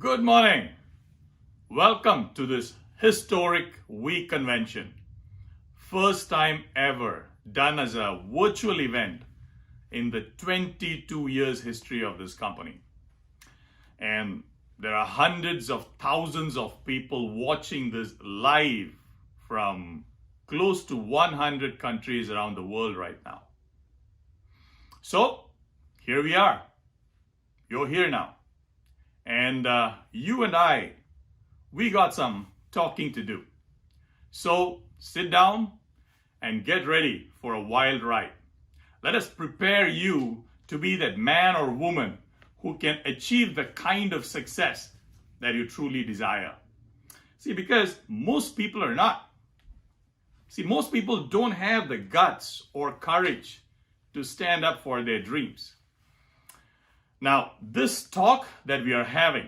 Good morning. Welcome to this historic week convention. First time ever done as a virtual event in the 22 years history of this company. And there are hundreds of thousands of people watching this live from close to 100 countries around the world right now. So here we are. You're here now. And you and I, we got some talking to do. So sit down and get ready for a wild ride. Let us prepare you to be that man or woman who can achieve the kind of success that you truly desire. See, because most people are not. See, most people don't have the guts or courage to stand up for their dreams. Now, this talk that we are having,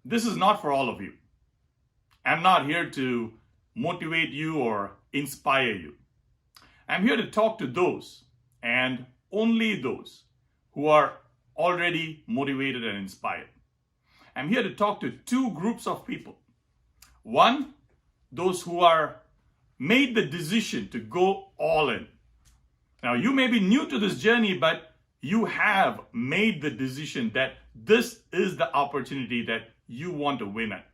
this is not for all of you. I'm not here to motivate you or inspire you. I'm here to talk to those, and only those, who are already motivated and inspired. I'm here to talk to two groups of people. One, those who are made the decision to go all in. Now, you may be new to this journey, but you have made the decision that this is the opportunity that you want to win at.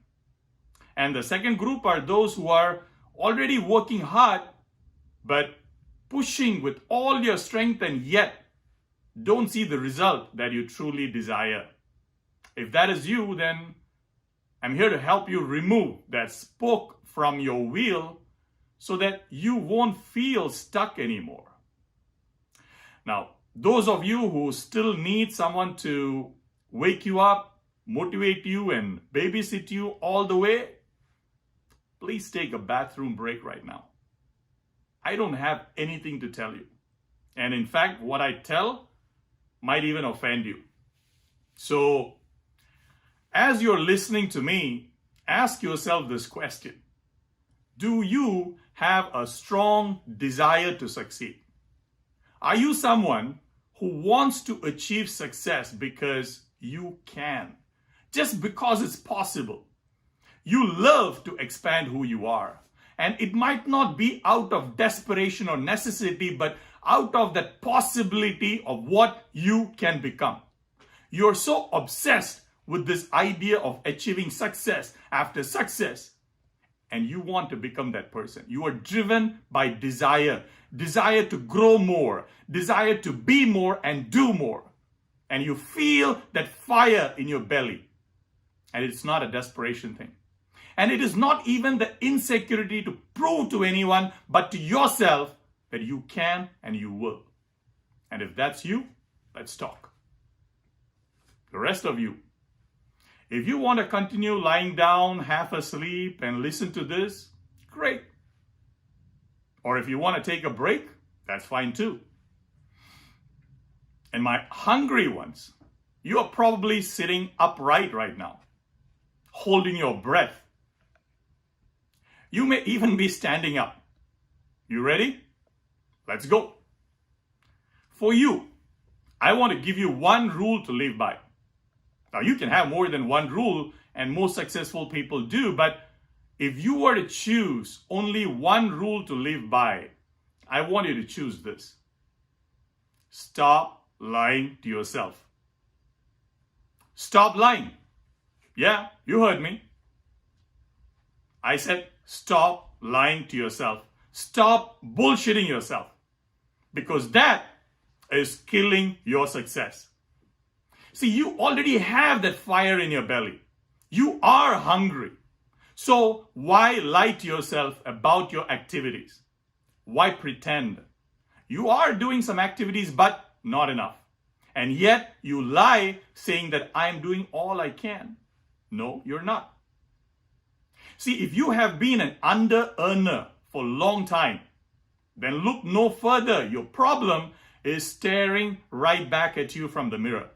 And the second group are those who are already working hard, but pushing with all your strength and yet don't see the result that you truly desire. If that is you, then I'm here to help you remove that spoke from your wheel so that you won't feel stuck anymore. Now, those of you who still need someone to wake you up, motivate you, and babysit you all the way, please take a bathroom break right now. I don't have anything to tell you. And in fact, what I tell might even offend you. So, as you're listening to me, ask yourself this question. Do you have a strong desire to succeed? Are you someone who wants to achieve success because you can, just because it's possible? You love to expand who you are. And it might not be out of desperation or necessity, but out of that possibility of what you can become. You're so obsessed with this idea of achieving success after success, and you want to become that person. You are driven by desire to grow more, desire to be more and do more. And you feel that fire in your belly. And it's not a desperation thing. And it is not even the insecurity to prove to anyone, but to yourself that you can and you will. And if that's you, let's talk. The rest of you, if you want to continue lying down half asleep and listen to this, great. Or if you want to take a break, that's fine too. And my hungry ones, you are probably sitting upright right now, holding your breath. You may even be standing up. You ready? Let's go. For you, I want to give you one rule to live by. Now, you can have more than one rule, and most successful people do, but if you were to choose only one rule to live by, I want you to choose this. Stop lying to yourself. Stop lying. Yeah, you heard me. I said stop lying to yourself. Stop bullshitting yourself. Because that is killing your success. See, you already have that fire in your belly. You are hungry. So why lie to yourself about your activities? Why pretend? You are doing some activities, but not enough. And yet you lie saying that I'm doing all I can. No, you're not. See, if you have been an under-earner for a long time, then look no further. Your problem is staring right back at you from the mirror.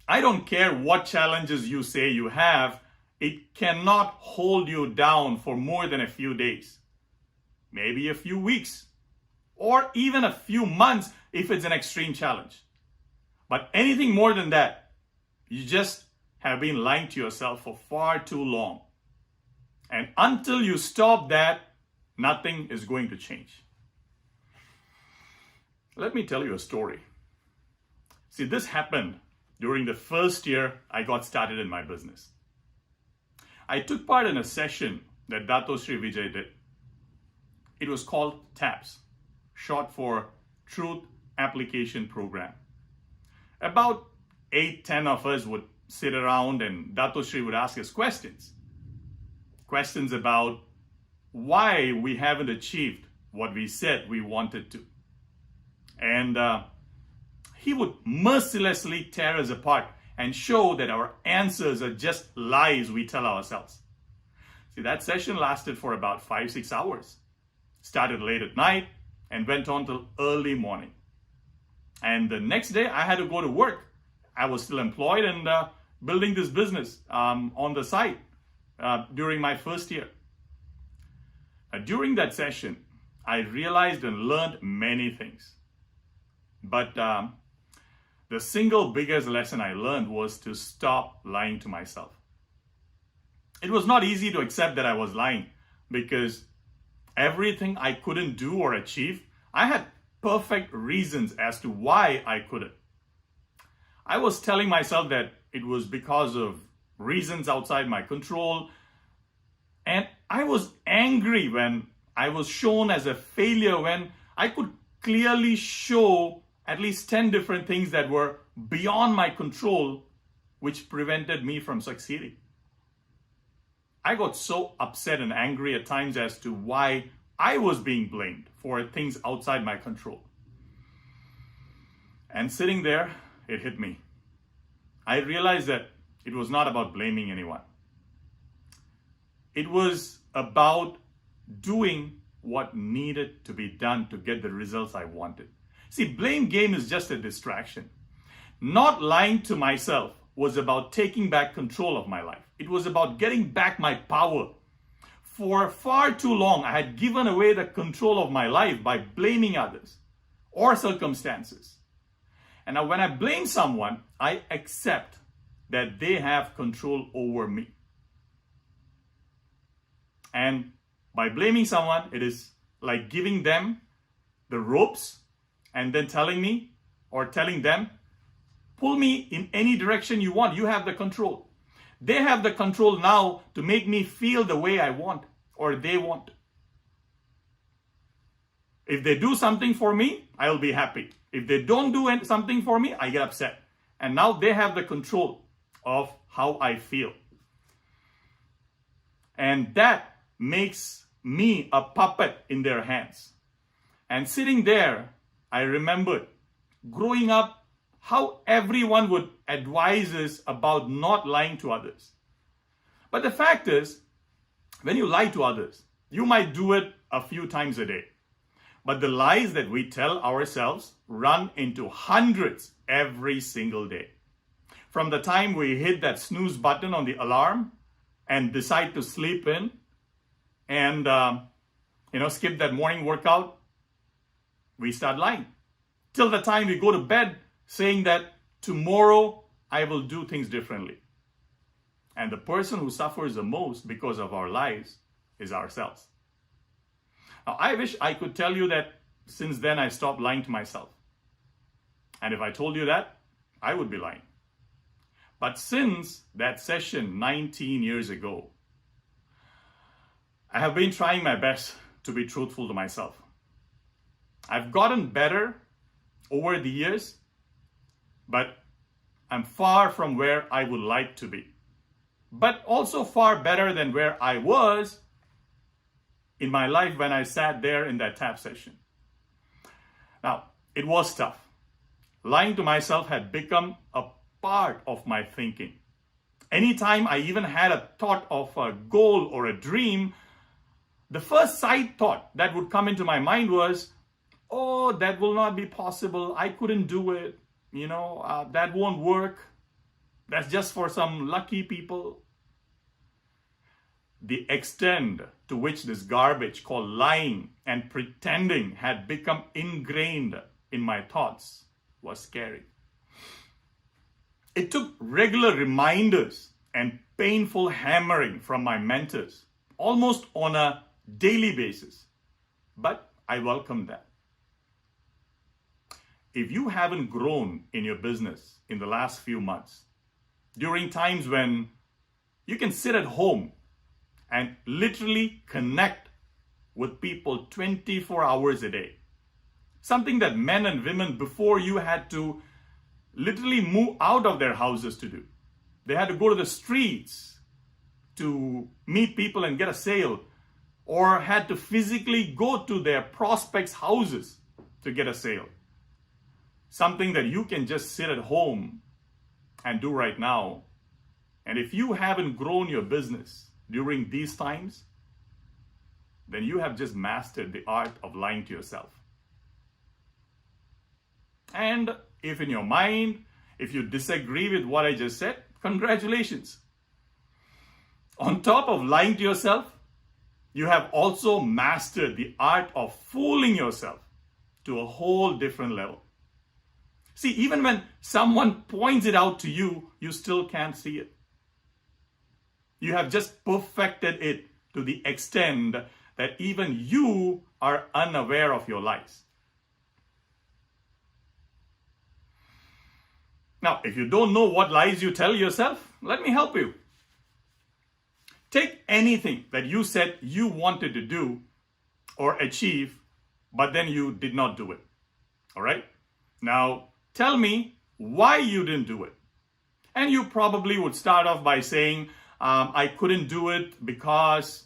I don't care what challenges you say you have, it cannot hold you down for more than a few days, maybe a few weeks, or even a few months if it's an extreme challenge. But anything more than that, you just have been lying to yourself for far too long. And until you stop that, nothing is going to change. Let me tell you a story. See, this happened during the first year I got started in my business. I took part in a session that Dato Sri Vijay did. It was called TAPS, short for Truth Application Program. About 8-10 of us would sit around and Dato Sri would ask us questions. Questions about why we haven't achieved what we said we wanted to. And he would mercilessly tear us apart and show that our answers are just lies we tell ourselves. See, that session lasted for about 5-6 hours. Started late at night and went on till early morning. And the next day I had to go to work. I was still employed and building this business on the side during my first year. During that session, I realized and learned many things. But the single biggest lesson I learned was to stop lying to myself. It was not easy to accept that I was lying because everything I couldn't do or achieve, I had perfect reasons as to why I couldn't. I was telling myself that it was because of reasons outside my control, and I was angry when I was shown as a failure when I could clearly show at least 10 different things that were beyond my control, which prevented me from succeeding. I got so upset and angry at times as to why I was being blamed for things outside my control. And sitting there, it hit me. I realized that it was not about blaming anyone. It was about doing what needed to be done to get the results I wanted. See, blame game is just a distraction. Not lying to myself was about taking back control of my life. It was about getting back my power. For far too long, I had given away the control of my life by blaming others or circumstances. And now when I blame someone, I accept that they have control over me. And by blaming someone, it is like giving them the ropes and then telling me or telling them, pull me in any direction you want. You have the control. They have the control now to make me feel the way I want or they want. If they do something for me, I'll be happy. If they don't do something for me, I get upset. And now they have the control of how I feel. And that makes me a puppet in their hands. And sitting there, I remembered growing up how everyone would advise us about not lying to others. But the fact is, when you lie to others, you might do it a few times a day. But the lies that we tell ourselves run into hundreds every single day. From the time we hit that snooze button on the alarm and decide to sleep in and skip that morning workout, we start lying. Till the time we go to bed saying that tomorrow I will do things differently. And the person who suffers the most because of our lies is ourselves. Now, I wish I could tell you that since then I stopped lying to myself. And if I told you that, I would be lying. But since that session 19 years ago, I have been trying my best to be truthful to myself. I've gotten better over the years, but I'm far from where I would like to be. But also far better than where I was in my life when I sat there in that tap session. Now, it was tough. Lying to myself had become a part of my thinking. Anytime I even had a thought of a goal or a dream, the first side thought that would come into my mind was, oh, that will not be possible. I couldn't do it. That won't work. That's just for some lucky people. The extent to which this garbage called lying and pretending had become ingrained in my thoughts was scary. It took regular reminders and painful hammering from my mentors, almost on a daily basis. But I welcome that. If you haven't grown in your business in the last few months, during times when you can sit at home and literally connect with people 24 hours a day, something that men and women before you had to literally move out of their houses to do. They had to go to the streets to meet people and get a sale, or had to physically go to their prospects' houses to get a sale. Something that you can just sit at home and do right now. And if you haven't grown your business during these times, then you have just mastered the art of lying to yourself. And if in your mind, if you disagree with what I just said, congratulations. On top of lying to yourself, you have also mastered the art of fooling yourself to a whole different level. See, even when someone points it out to you, you still can't see it. You have just perfected it to the extent that even you are unaware of your lies. Now, if you don't know what lies you tell yourself, let me help you. Take anything that you said you wanted to do or achieve, but then you did not do it. All right? Now, tell me why you didn't do it. And you probably would start off by saying, I couldn't do it because.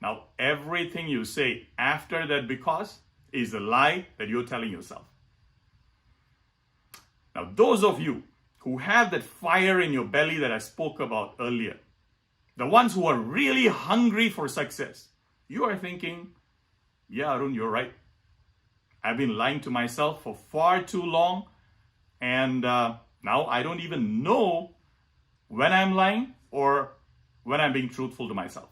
Now, everything you say after that because is a lie that you're telling yourself. Now, those of you who have that fire in your belly that I spoke about earlier, the ones who are really hungry for success, you are thinking, yeah, Arun, you're right. I've been lying to myself for far too long, and now I don't even know when I'm lying or when I'm being truthful to myself.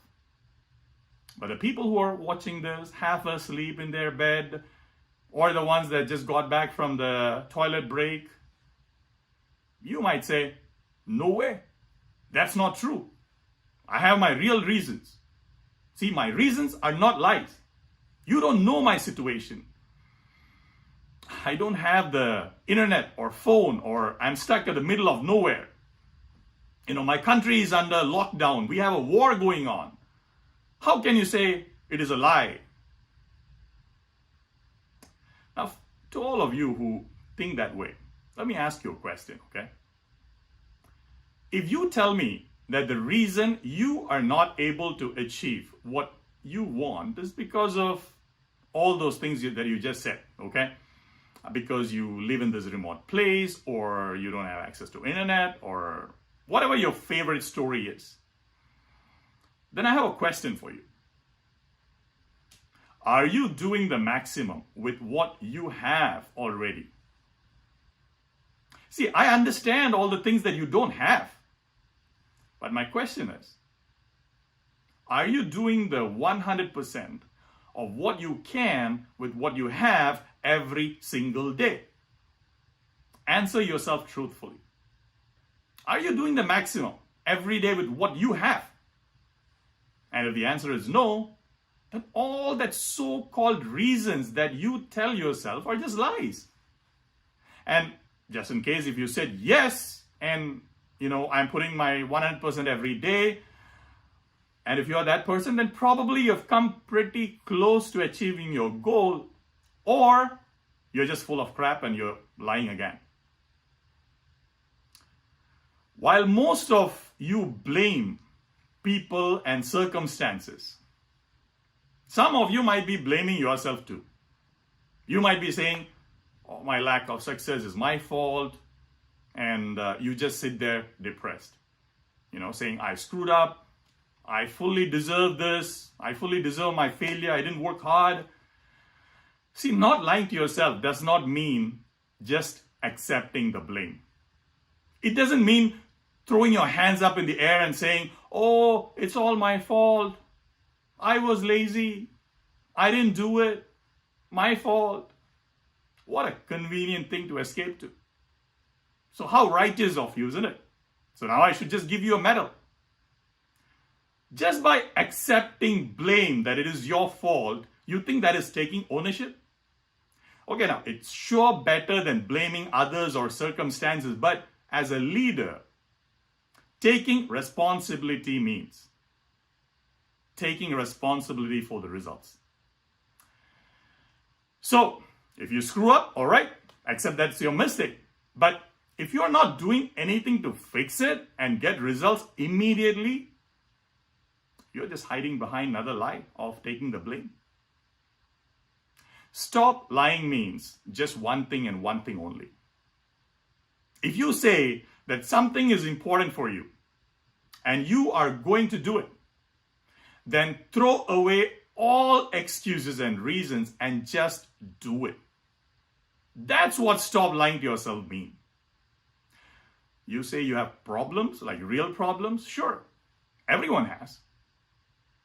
But the people who are watching this half asleep in their bed, or the ones that just got back from the toilet break, you might say, no way, that's not true. I have my real reasons. See, my reasons are not lies. You don't know my situation. I don't have the internet or phone, or I'm stuck in the middle of nowhere. My country is under lockdown. We have a war going on. How can you say it is a lie? Now, to all of you who think that way, let me ask you a question, okay? If you tell me that the reason you are not able to achieve what you want is because of all those things that you just said, okay? Because you live in this remote place, or you don't have access to internet, or whatever your favorite story is, then I have a question for you. Are you doing the maximum with what you have already? See, I understand all the things that you don't have. But my question is, are you doing the 100% of what you can with what you have every single day? Answer yourself truthfully. Are you doing the maximum every day with what you have? And if the answer is no, then all that so-called reasons that you tell yourself are just lies. And just in case if you said yes, and I'm putting my 100% every day, and if you're that person, then probably you've come pretty close to achieving your goal, or you're just full of crap and you're lying again. While most of you blame people and circumstances, some of you might be blaming yourself too. You might be saying, oh, my lack of success is my fault, and you just sit there depressed, saying, I screwed up, I fully deserve this, I fully deserve my failure, I didn't work hard. See, not lying to yourself does not mean just accepting the blame. It doesn't mean throwing your hands up in the air and saying, oh, it's all my fault, I was lazy, I didn't do it, my fault. What a convenient thing to escape to. So how righteous of you, isn't it? So now I should just give you a medal. Just by accepting blame that it is your fault, you think that is taking ownership? Okay, now it's sure better than blaming others or circumstances, but as a leader, taking responsibility means taking responsibility for the results. So, if you screw up, all right, accept that's your mistake. But if you're not doing anything to fix it and get results immediately, you're just hiding behind another lie of taking the blame. Stop lying means just one thing and one thing only. If you say that something is important for you and you are going to do it, then throw away all excuses and reasons and just do it. That's what stop lying to yourself means. You say you have problems, like real problems? Sure, everyone has.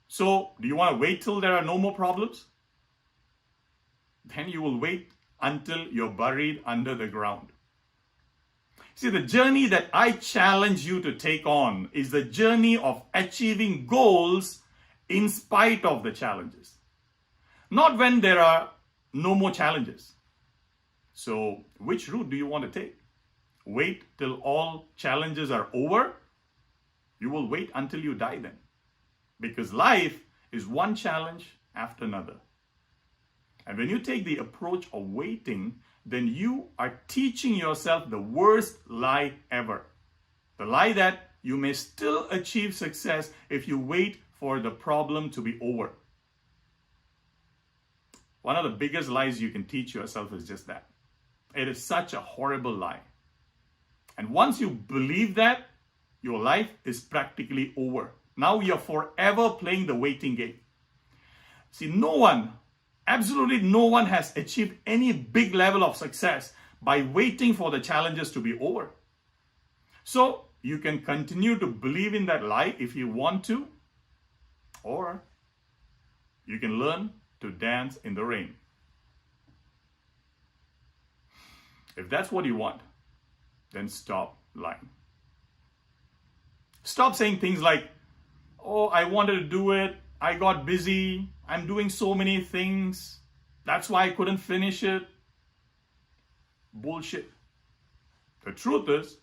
So, do you want to wait till there are no more problems? Then you will wait until you're buried under the ground. See, the journey that I challenge you to take on is the journey of achieving goals in spite of the challenges. Not when there are no more challenges. So, which route do you want to take? Wait till all challenges are over? You will wait until you die then. Because life is one challenge after another. And when you take the approach of waiting, then you are teaching yourself the worst lie ever. The lie that you may still achieve success if you wait for the problem to be over. One of the biggest lies you can teach yourself is just that. It is such a horrible lie. And once you believe that, your life is practically over. Now you're forever playing the waiting game. See, no one, absolutely no one has achieved any big level of success by waiting for the challenges to be over. So you can continue to believe in that lie if you want to, or you can learn to dance in the rain. If that's what you want, then stop lying. Stop saying things like, oh, I wanted to do it, I got busy, I'm doing so many things, that's why I couldn't finish it. Bullshit. The truth is,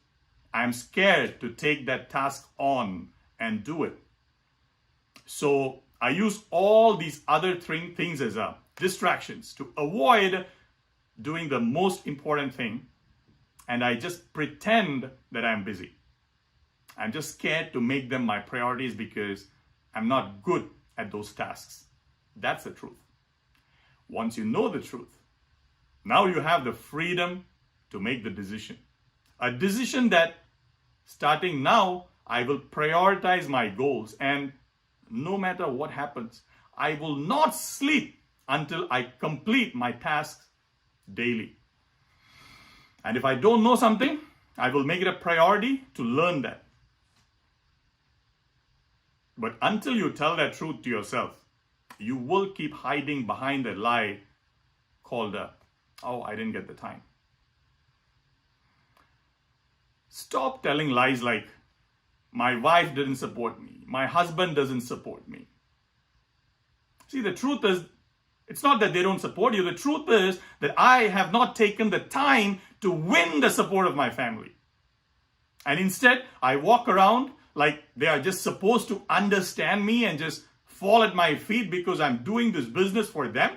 I'm scared to take that task on and do it. So I use all these other things as distractions to avoid doing the most important thing, and I just pretend that I'm busy. I'm just scared to make them my priorities because I'm not good at those tasks. That's the truth. Once you know the truth, now you have the freedom to make the decision. A decision that starting now, I will prioritize my goals, and no matter what happens, I will not sleep until I complete my tasks daily. And if I don't know something, I will make it a priority to learn that. But until you tell that truth to yourself, you will keep hiding behind that lie called, oh, I didn't get the time. Stop telling lies like, my wife didn't support me, my husband doesn't support me. See, the truth is, it's not that they don't support you. The truth is that I have not taken the time to win the support of my family. And instead, I walk around like they are just supposed to understand me and just fall at my feet because I'm doing this business for them.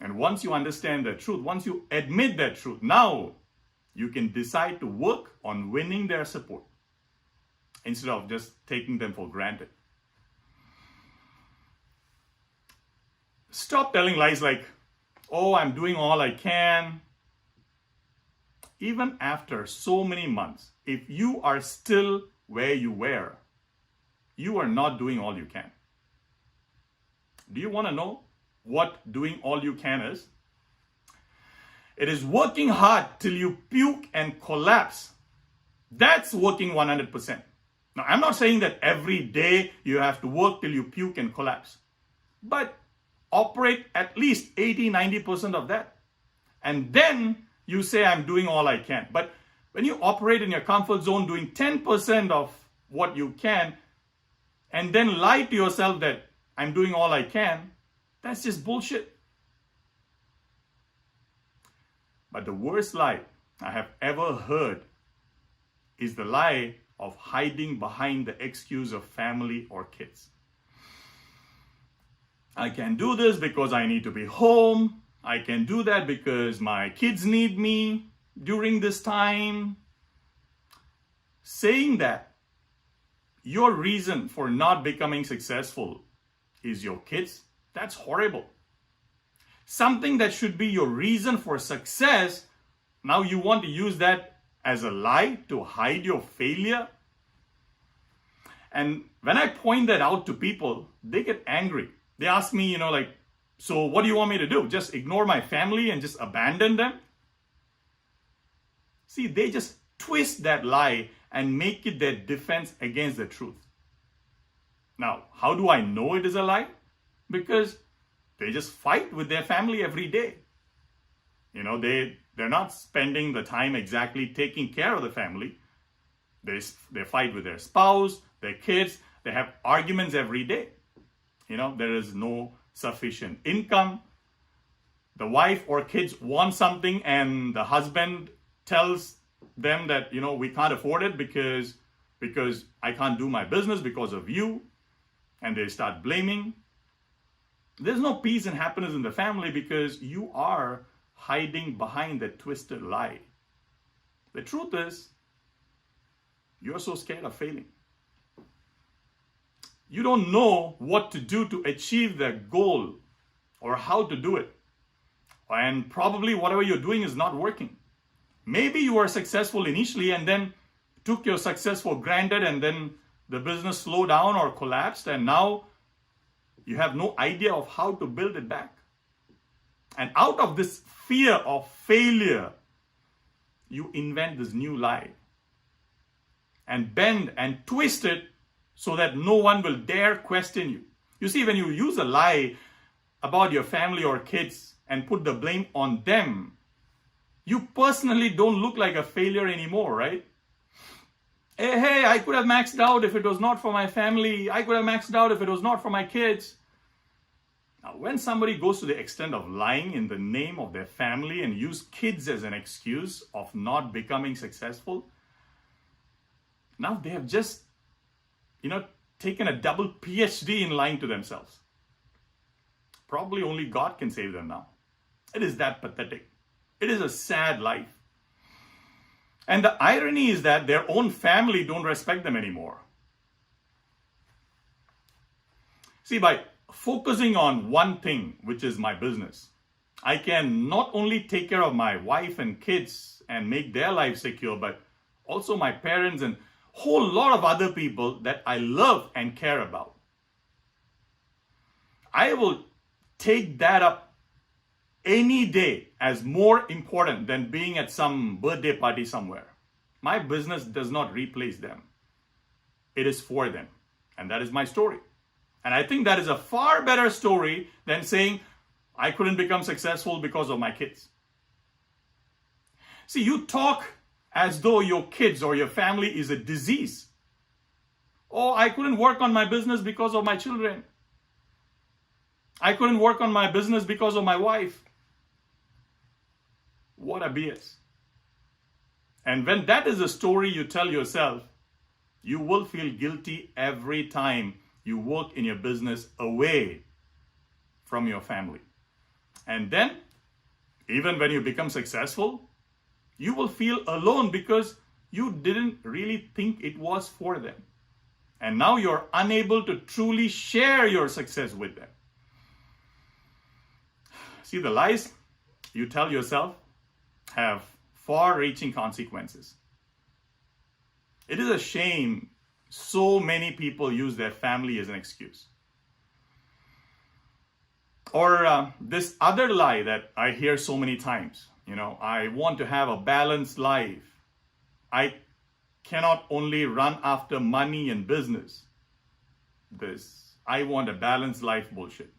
And once you understand the truth, once you admit that truth, now you can decide to work on winning their support instead of just taking them for granted. Stop telling lies like, oh, I'm doing all I can. Even after so many months, if you are still where you were, you are not doing all you can. Do you want to know what doing all you can is? It is working hard till you puke and collapse. That's working 100%. Now, I'm not saying that every day you have to work till you puke and collapse. But operate at least 80-90% of that. And then you say, I'm doing all I can. But when you operate in your comfort zone, doing 10% of what you can, and then lie to yourself that I'm doing all I can, that's just bullshit. But the worst lie I have ever heard is the lie of hiding behind the excuse of family or kids. I can do this because I need to be home. I can do that because my kids need me during this time. Saying that your reason for not becoming successful is your kids, that's horrible. Something that should be your reason for success, now you want to use that as a lie to hide your failure. And when I point that out to people, they get angry. They ask me, so what do you want me to do? Just ignore my family and just abandon them? See, they just twist that lie and make it their defense against the truth. Now, how do I know it is a lie? Because they just fight with their family every day. They're not spending the time exactly taking care of the family. They fight with their spouse, their kids. They have arguments every day. There is no sufficient income. The wife or kids want something and the husband tells them that, we can't afford it because I can't do my business because of you. And they start blaming. There's no peace and happiness in the family because you are hiding behind that twisted lie. The truth is, you're so scared of failing. You don't know what to do to achieve that goal or how to do it. And probably whatever you're doing is not working. Maybe you were successful initially and then took your success for granted and then the business slowed down or collapsed and now you have no idea of how to build it back. And out of this fear of failure, you invent this new lie and bend and twist it so that no one will dare question you. You see, when you use a lie about your family or kids and put the blame on them, you personally don't look like a failure anymore, right? Hey, I could have maxed out if it was not for my family. I could have maxed out if it was not for my kids. Now, when somebody goes to the extent of lying in the name of their family and use kids as an excuse of not becoming successful, now they have just, taken a double PhD in lying to themselves. Probably only God can save them now. It is that pathetic. It is a sad life. And the irony is that their own family don't respect them anymore. See, by focusing on one thing, which is my business, I can not only take care of my wife and kids and make their lives secure, but also my parents and whole lot of other people that I love and care about. I will take that up any day as more important than being at some birthday party somewhere. My business does not replace them. It is for them. And that is my story. And I think that is a far better story than saying, I couldn't become successful because of my kids. See, you talk as though your kids or your family is a disease. Oh, I couldn't work on my business because of my children. I couldn't work on my business because of my wife. What a BS. And when that is the story you tell yourself, you will feel guilty every time you work in your business away from your family. And then, even when you become successful, you will feel alone because you didn't really think it was for them. And now you're unable to truly share your success with them. See, the lies you tell yourself have far-reaching consequences. It is a shame so many people use their family as an excuse. Or this other lie that I hear so many times. I want to have a balanced life. I cannot only run after money and business. This, I want a balanced life bullshit.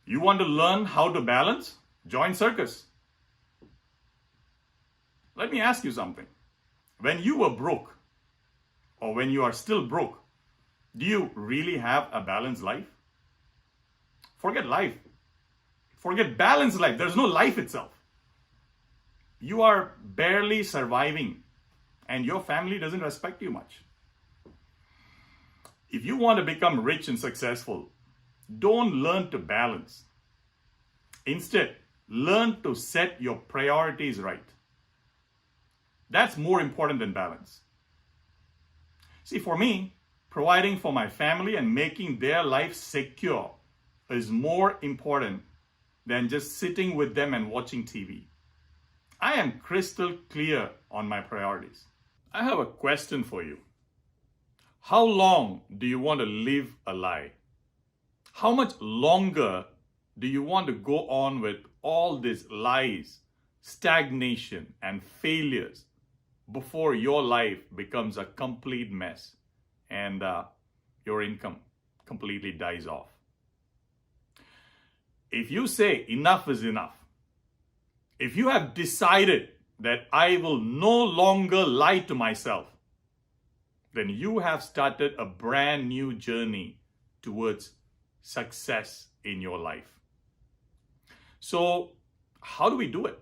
You want to learn how to balance? Join circus. Let me ask you something. When you were broke, or when you are still broke, do you really have a balanced life? Forget life. Forget balanced life. There's no life itself. You are barely surviving, and your family doesn't respect you much. If you want to become rich and successful, don't learn to balance. Instead, learn to set your priorities right. That's more important than balance. See, for me, providing for my family and making their life secure is more important than just sitting with them and watching TV. I am crystal clear on my priorities. I have a question for you. How long do you want to live a lie? How much longer do you want to go on with all these lies, stagnation, and failures before your life becomes a complete mess and your income completely dies off? If you say enough is enough, if you have decided that I will no longer lie to myself, then you have started a brand new journey towards success in your life. So, how do we do it?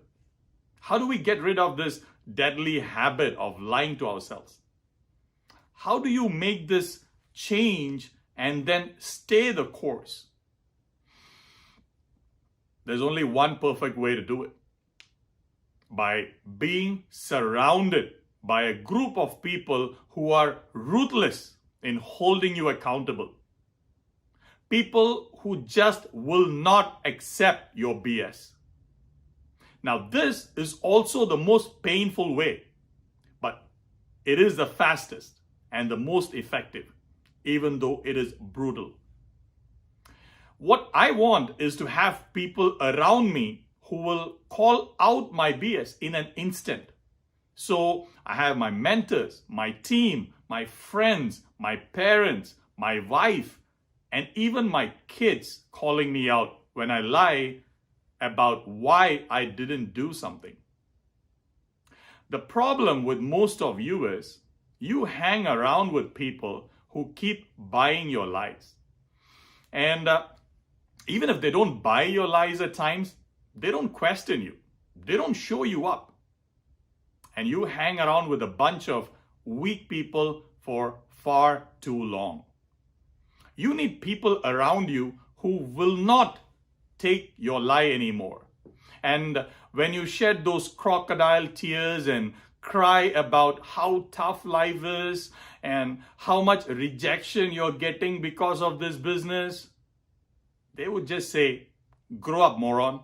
How do we get rid of this deadly habit of lying to ourselves? How do you make this change and then stay the course? There's only one perfect way to do it. By being surrounded by a group of people who are ruthless in holding you accountable. People who just will not accept your BS. Now, this is also the most painful way, but it is the fastest and the most effective, even though it is brutal. What I want is to have people around me who will call out my BS in an instant. So I have my mentors, my team, my friends, my parents, my wife, and even my kids calling me out when I lie about why I didn't do something. The problem with most of you is you hang around with people who keep buying your lies. And even if they don't buy your lies at times, they don't question you. They don't show you up. And you hang around with a bunch of weak people for far too long. You need people around you who will not take your lie anymore. And when you shed those crocodile tears and cry about how tough life is and how much rejection you're getting because of this business, they would just say, "Grow up, moron."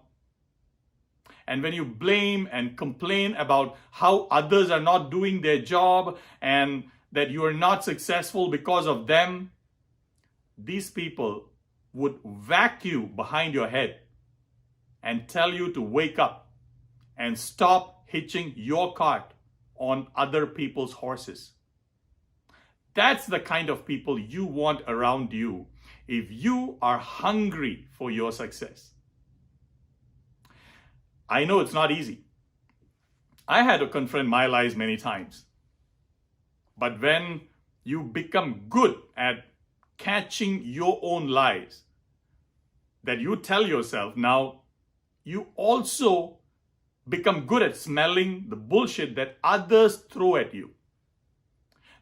And when you blame and complain about how others are not doing their job and that you are not successful because of them, these people would whack you behind your head and tell you to wake up and stop hitching your cart on other people's horses. That's the kind of people you want around you if you are hungry for your success. I know it's not easy. I had to confront my lies many times. But when you become good at catching your own lies that you tell yourself, now you also become good at smelling the bullshit that others throw at you.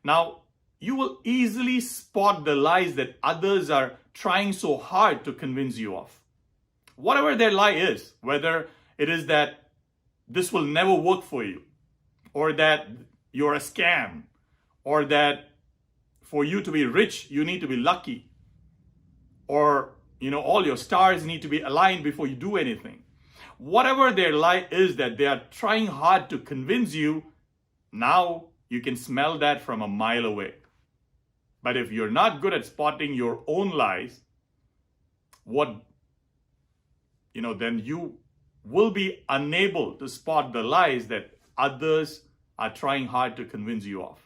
Now, you will easily spot the lies that others are trying so hard to convince you of. Whatever their lie is, whether it is that this will never work for you, or that you're a scam, or that for you to be rich, you need to be lucky, or all your stars need to be aligned before you do anything. Whatever their lie is that they are trying hard to convince you, now you can smell that from a mile away. But if you're not good at spotting your own lies, then you will be unable to spot the lies that others are trying hard to convince you of.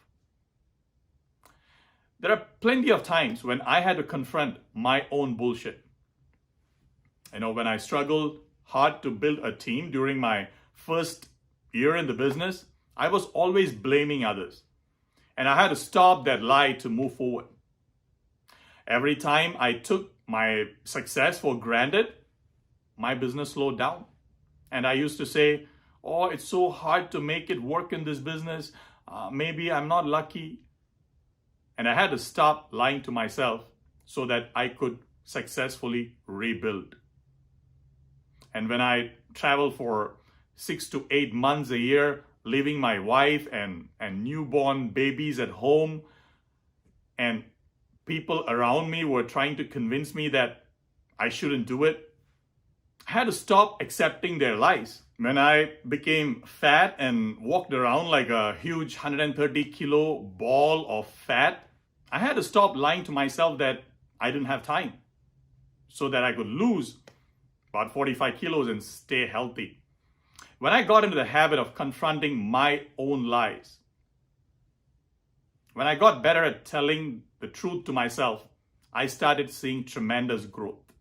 There are plenty of times when I had to confront my own bullshit. When I struggled hard to build a team during my first year in the business, I was always blaming others. And I had to stop that lie to move forward. Every time I took my success for granted, my business slowed down. And I used to say, oh, it's so hard to make it work in this business. Maybe I'm not lucky. And I had to stop lying to myself so that I could successfully rebuild. And when I traveled for 6 to 8 months a year, leaving my wife and newborn babies at home, and people around me were trying to convince me that I shouldn't do it, I had to stop accepting their lies. When I became fat and walked around like a huge 130 kilo ball of fat, I had to stop lying to myself that I didn't have time so that I could lose about 45 kilos and stay healthy. When I got into the habit of confronting my own lies, when I got better at telling the truth to myself, I started seeing tremendous growth.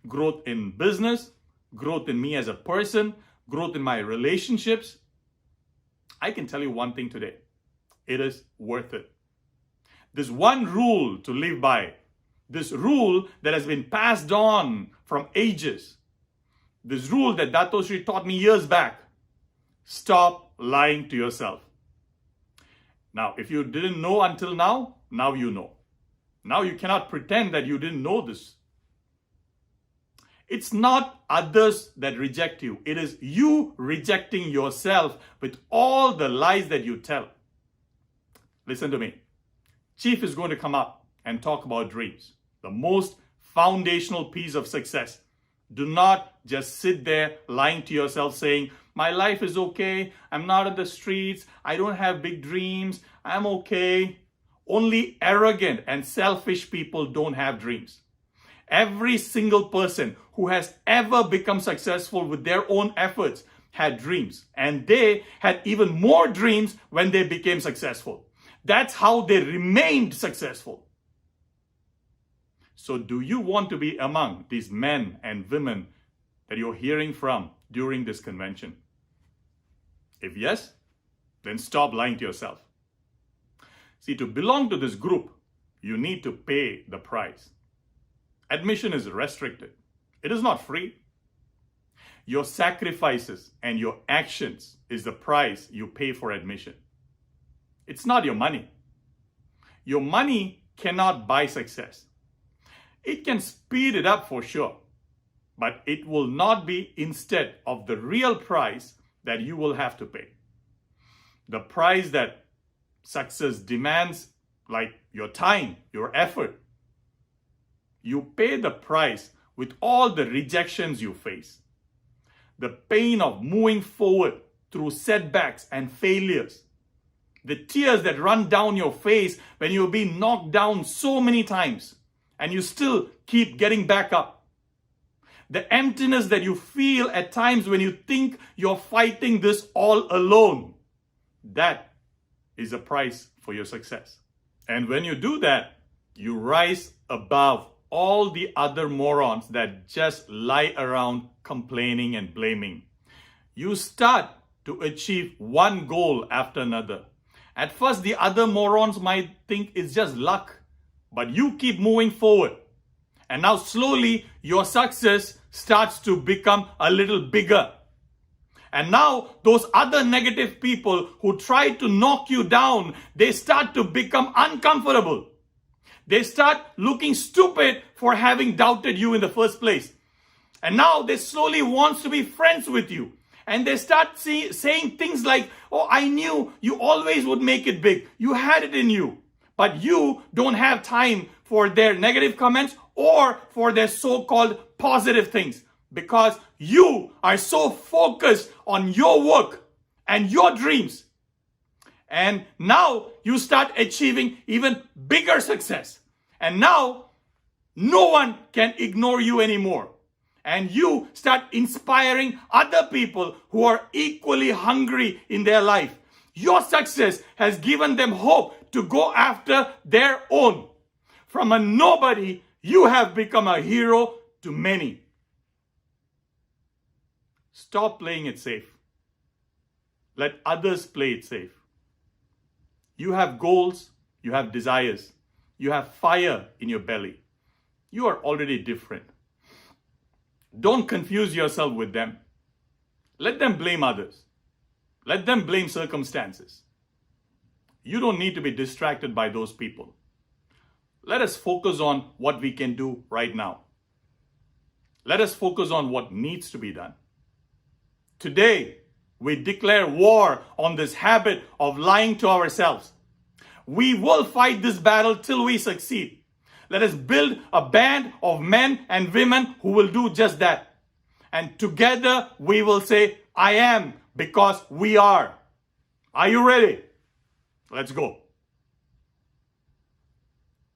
Growth in business, growth in me as a person, growth in my relationships. I can tell you one thing today. It is worth it. This one rule to live by, this rule that has been passed on from ages, this rule that Dato Sri taught me years back: stop lying to yourself. Now, if you didn't know until now, now you know. Now you cannot pretend that you didn't know this. It's not others that reject you. It is you rejecting yourself with all the lies that you tell. Listen to me. Chief is going to come up and talk about dreams, the most foundational piece of success. Do not just sit there lying to yourself saying, my life is okay, I'm not in the streets, I don't have big dreams, I'm okay. Only arrogant and selfish people don't have dreams. Every single person who has ever become successful with their own efforts had dreams, and they had even more dreams when they became successful. That's how they remained successful. So do you want to be among these men and women that you're hearing from during this convention? If yes, then stop lying to yourself. See, to belong to this group, you need to pay the price. Admission is restricted. It is not free. Your sacrifices and your actions is the price you pay for admission. It's not your money. Your money cannot buy success. It can speed it up for sure, but it will not be instead of the real price that you will have to pay. The price that success demands, like your time, your effort. You pay the price with all the rejections you face. The pain of moving forward through setbacks and failures. The tears that run down your face when you've been knocked down so many times and you still keep getting back up. The emptiness that you feel at times when you think you're fighting this all alone. That is the price for your success. And when you do that, you rise above all the other morons that just lie around complaining and blaming. You start to achieve one goal after another. At first, the other morons might think it's just luck, but you keep moving forward. And now slowly your success starts to become a little bigger. And now those other negative people who try to knock you down, they start to become uncomfortable. They start looking stupid for having doubted you in the first place. And now they slowly want to be friends with you. And they start saying things like, oh, I knew you always would make it big. You had it in you. But you don't have time for their negative comments or for their so-called positive things. Because you are so focused on your work and your dreams. And now you start achieving even bigger success. And now no one can ignore you anymore. And you start inspiring other people who are equally hungry in their life. Your success has given them hope to go after their own. From a nobody, you have become a hero to many. Stop playing it safe. let others play it safe. You have goals, you have desires, you have fire in your belly. You are already different. Don't confuse yourself with them. Let them blame others. Let them blame circumstances. You don't need to be distracted by those people. Let us focus on what we can do right now. Let us focus on what needs to be done. Today, we declare war on this habit of lying to ourselves. We will fight this battle till we succeed. Let us build a band of men and women who will do just that. And together we will say, I am, because we are. Are you ready? Let's go.